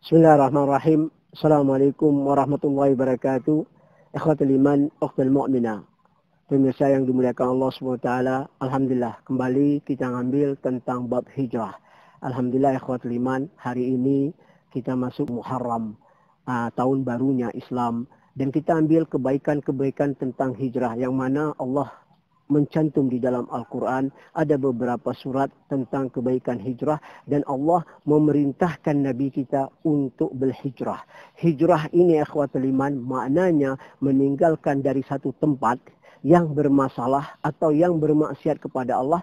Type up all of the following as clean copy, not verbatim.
Bismillahirrahmanirrahim. Assalamualaikum warahmatullahi wabarakatuh. Ikhwatul iman, ukhtul mu'minah. Pemirsa yang dimuliakan Allah SWT. Alhamdulillah, kembali kita ngambil tentang bab hijrah. Alhamdulillah, ikhwatul iman, hari ini kita masuk Muharram, tahun barunya Islam. Dan kita ambil kebaikan-kebaikan tentang hijrah, yang mana Allah mencantum di dalam Al-Quran. Ada beberapa surat tentang kebaikan hijrah, dan Allah memerintahkan Nabi kita untuk berhijrah. Hijrah ini akhwatul iman maknanya meninggalkan dari satu tempat yang bermasalah atau yang bermaksiat kepada Allah,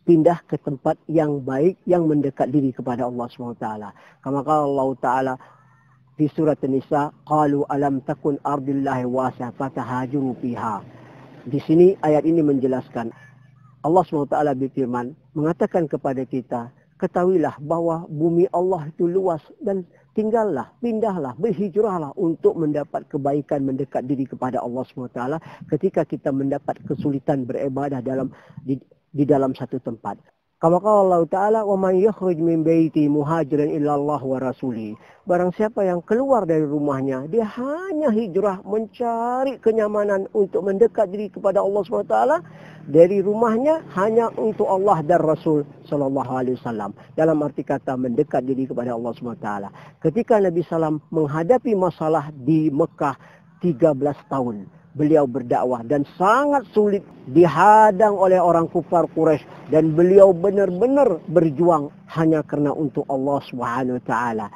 pindah ke tempat yang baik, yang mendekat diri kepada Allah SWT. Kama qala Allah Ta'ala di surat An-Nisa, qalu alam takun ardillahi wasi'ah fatahajiru fiha. Di sini ayat ini menjelaskan, Allah SWT berfirman, mengatakan kepada kita, ketahuilah bahwa bumi Allah itu luas, dan tinggallah, pindahlah, berhijrahlah untuk mendapat kebaikan, mendekat diri kepada Allah SWT ketika kita mendapat kesulitan beribadah di dalam satu tempat. Kama qala Allah Ta'ala, wa man yakhruj min baiti muhajiran illa Allah wa rasuli. Barang siapa yang keluar dari rumahnya, dia hanya hijrah mencari kenyamanan untuk mendekat diri kepada Allah SWT, dari rumahnya hanya untuk Allah dan Rasul sallallahu alaihi wasallam. Dalam arti kata mendekat diri kepada Allah SWT. Ketika Nabi SAW menghadapi masalah di Mekah 13 tahun, beliau berdakwah dan sangat sulit, dihadang oleh orang kufar Quraisy, dan beliau benar-benar berjuang hanya karena untuk Allah Subhanahu wa taala.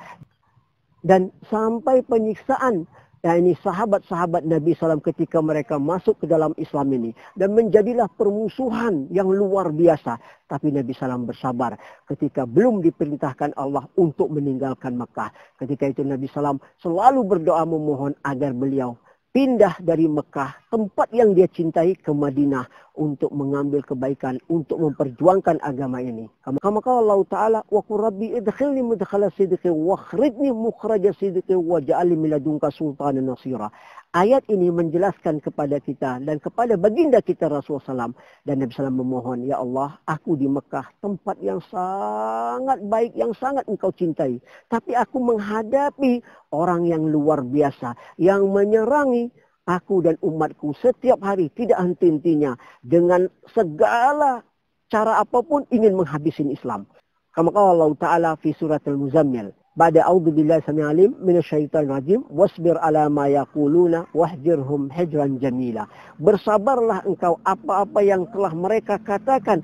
Dan sampai penyiksaan ini sahabat-sahabat Nabi SAW ketika mereka masuk ke dalam Islam ini, dan menjadilah permusuhan yang luar biasa. Tapi Nabi SAW bersabar ketika belum diperintahkan Allah untuk meninggalkan Mekah. Ketika itu Nabi SAW selalu berdoa memohon agar beliau pindah dari Mekah, tempat yang dia cintai, ke Madinah untuk mengambil kebaikan, untuk memperjuangkan agama ini. Kama qala Allah Ta'ala, wa qur rabbi idkhilni mudkhala sidqi wa akhrijni mukhraja sidqi waj'alni min ladunka sultanan nasira. Ayat ini menjelaskan kepada kita dan kepada baginda kita Rasulullah SAW, dan Nabi SAW memohon, ya Allah, aku di Mekah, tempat yang sangat baik, yang sangat engkau cintai, tapi aku menghadapi orang yang luar biasa yang menyerangi aku dan umatku setiap hari, tidak henti-hentinya, dengan segala cara apapun ingin menghabisin Islam. Kama qala Allah Ta'ala fi surat Al-Muzammil, ba'da a'udzu billahi samii'il 'alim minasyaitonir rajim, wasbir 'ala ma yaquluna wahjirhum hijran jamila. Bersabarlah engkau apa-apa yang telah mereka katakan,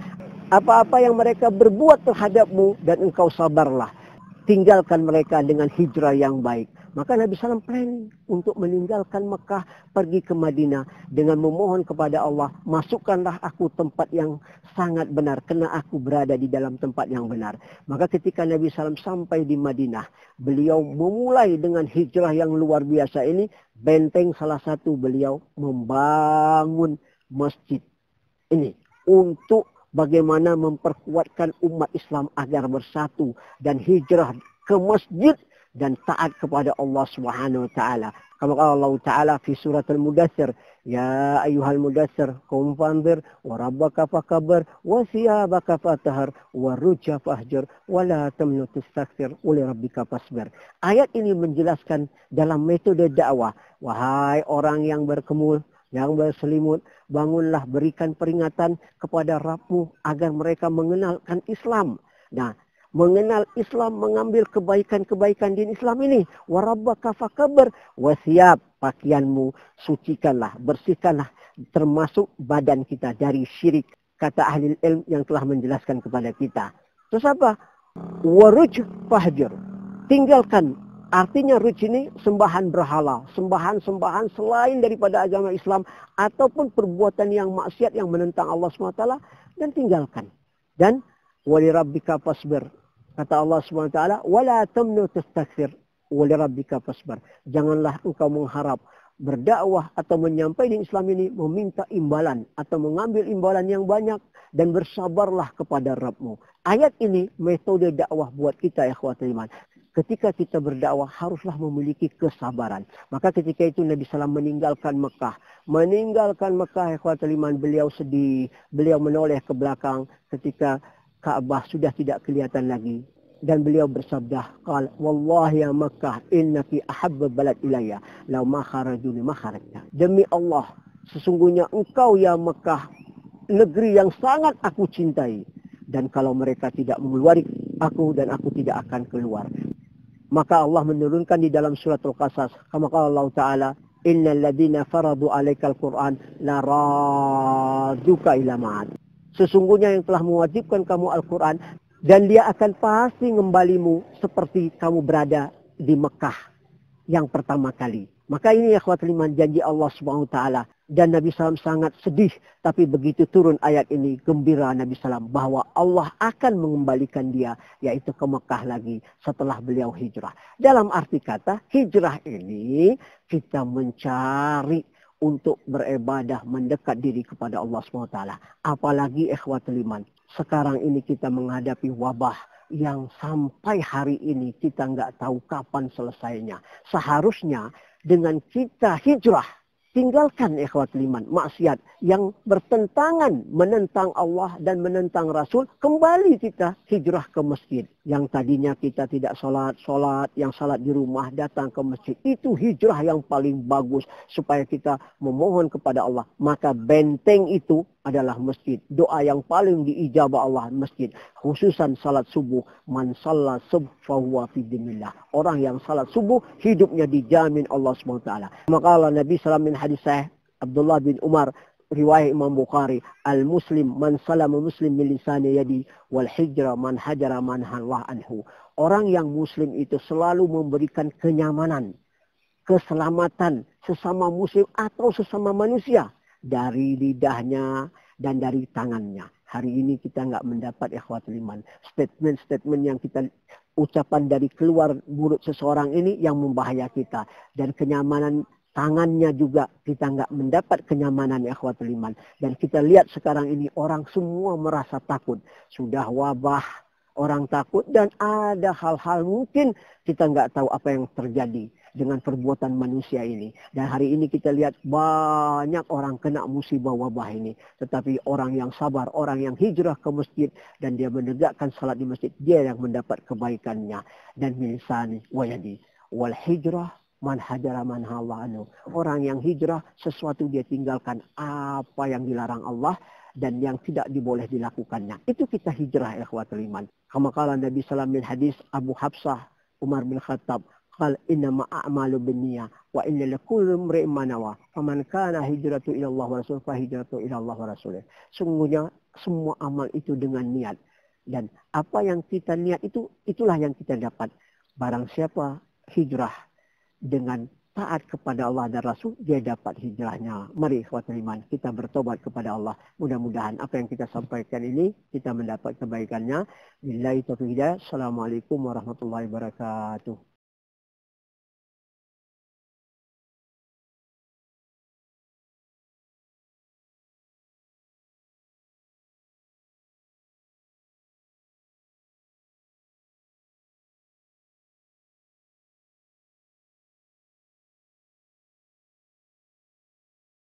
apa-apa yang mereka berbuat terhadapmu, dan engkau sabarlah. Tinggalkan mereka dengan hijrah yang baik. Maka Nabi SAW planning untuk meninggalkan Mekah, pergi ke Madinah dengan memohon kepada Allah, masukkanlah aku tempat yang sangat benar, karena aku berada di dalam tempat yang benar. Maka ketika Nabi SAW sampai di Madinah, beliau memulai dengan hijrah yang luar biasa ini. Benteng salah satu beliau membangun masjid ini untuk bagaimana memperkuatkan umat Islam agar bersatu dan hijrah ke masjid dan taat kepada Allah Subhanahu wa taala. Kama qala Allah Ta'ala fi surat Al-Mudaththir, ya ayyuhal mudaththir qum fanzir wa rabbaka fakabbir wa thiyabaka fatahhir wa rujza fahjur wa la tamnun tastakthir wa li rabbika fasbir. Ayat ini menjelaskan dalam metode dakwah, wahai orang yang berkemul, yang berselimut, bangunlah, berikan peringatan kepada Rabbmu agar mereka mengenalkan Islam. Nah, mengenal Islam, mengambil kebaikan-kebaikan di Islam ini. Warabbaka fakabbir, wasiap, pakaianmu sucikanlah, bersihkanlah, termasuk badan kita dari syirik. Kata ahli ilmu yang telah menjelaskan kepada kita. Terus apa? Waruj fahjur, tinggalkan. Artinya ruj ini sembahan berhala, sembahan-sembahan selain daripada agama Islam, ataupun perbuatan yang maksiat yang menentang Allah SWT, dan tinggalkan. Dan wali rabbika fasbir, kata Allah SWT, wala tamnu tastakthir wali rabbika fasbir. Janganlah engkau mengharap berdakwah atau menyampaikan Islam ini meminta imbalan atau mengambil imbalan yang banyak, dan bersabarlah kepada Rabbmu. Ayat ini metode dakwah buat kita ya ikhwatul iman. Ketika kita berdakwah haruslah memiliki kesabaran. Maka ketika itu Nabi SAW meninggalkan Mekah. Meninggalkan Mekah ikhwatul iman, beliau sedih, beliau menoleh ke belakang ketika Ka'bah sudah tidak kelihatan lagi. Dan beliau bersabda, qala wallahi ya Makkah innaki ahabba balad ilayya law ma kharaju ma kharajta. Demi Allah, sesungguhnya engkau ya Makkah negeri yang sangat aku cintai, dan kalau mereka tidak mengeluari aku dan aku tidak akan keluar. Maka Allah menurunkan di dalam surat Al-Qasas, kama qala Allah Ta'ala, innal ladzina faradu 'alaikal Qur'an la raduka ila ma'ad. Sesungguhnya yang telah mewajibkan kamu Al-Quran, dan dia akan pasti ngembalimu seperti kamu berada di Mekah yang pertama kali. Maka ini ikhwatul iman janji Allah Subhanahu wa taala, dan Nabi SAW sangat sedih, tapi begitu turun ayat ini gembira Nabi SAW bahwa Allah akan mengembalikan dia, yaitu ke Mekah lagi setelah beliau hijrah. Dalam arti kata hijrah ini kita mencari untuk beribadah, mendekat diri kepada Allah SWT. Apalagi ikhwatul iman, sekarang ini kita menghadapi wabah yang sampai hari ini kita nggak tahu kapan selesainya. Seharusnya dengan kita hijrah, tinggalkan ikhwatul iman maksiat yang bertentangan, menentang Allah dan menentang Rasul, kembali kita hijrah ke masjid. Yang tadinya kita tidak sholat, yang sholat di rumah, datang ke masjid. Itu hijrah yang paling bagus supaya kita memohon kepada Allah. Maka benteng itu adalah masjid. Doa yang paling diijabah Allah masjid. Khususan salat subuh. Man shalla subh fahuwa fi dinillah. Orang yang salat subuh hidupnya dijamin Allah SWT. Maka Allah Nabi SAW min hadis sahih Abdullah bin Umar, riwayat Imam Bukhari, al-muslim man salama muslim min lisani yadi wal hijra man hajara man Allah anhu. Orang yang muslim itu selalu memberikan kenyamanan, keselamatan sesama muslim atau sesama manusia dari lidahnya dan dari tangannya. Hari ini kita nggak mendapat ikhwatul iman statement-statement yang kita ucapan dari keluar mulut seseorang ini yang membahaya kita, dan kenyamanan tangannya juga kita nggak mendapat kenyamanan ikhwatul iman. Dan kita lihat sekarang ini orang semua merasa takut. Sudah wabah, orang takut, dan ada hal-hal mungkin kita nggak tahu apa yang terjadi dengan perbuatan manusia ini. Dan hari ini kita lihat banyak orang kena musibah wabah ini. Tetapi orang yang sabar, orang yang hijrah ke masjid dan dia menegakkan salat di masjid, dia yang mendapat kebaikannya. Dan milisani wayadi wal hijrah man hajara man Allah anu. Orang yang hijrah sesuatu dia tinggalkan apa yang dilarang Allah dan yang tidak diboleh dilakukannya. Itu kita hijrah ikhwatul iman. Kama qala Nabi sallallahu alaihi wasallam hadis Abu Hafsah Umar bin Khattab, qala innama a'malu binniyah wa inna likulli imri'in ma nawa. Faman kana hijratu ila Allah wa rasul fa hijratu ila Allah wa rasulih. Sungguhnya semua amal itu dengan niat, dan apa yang kita niat itulah yang kita dapat. Barang siapa hijrah dengan taat kepada Allah dan Rasul, dia dapat hijrahnya. Mari ikhwatul iman, kita bertobat kepada Allah. Mudah-mudahan apa yang kita sampaikan ini kita mendapat kebaikannya. Billahi taufiq hidayah. Assalamualaikum warahmatullahi wabarakatuh.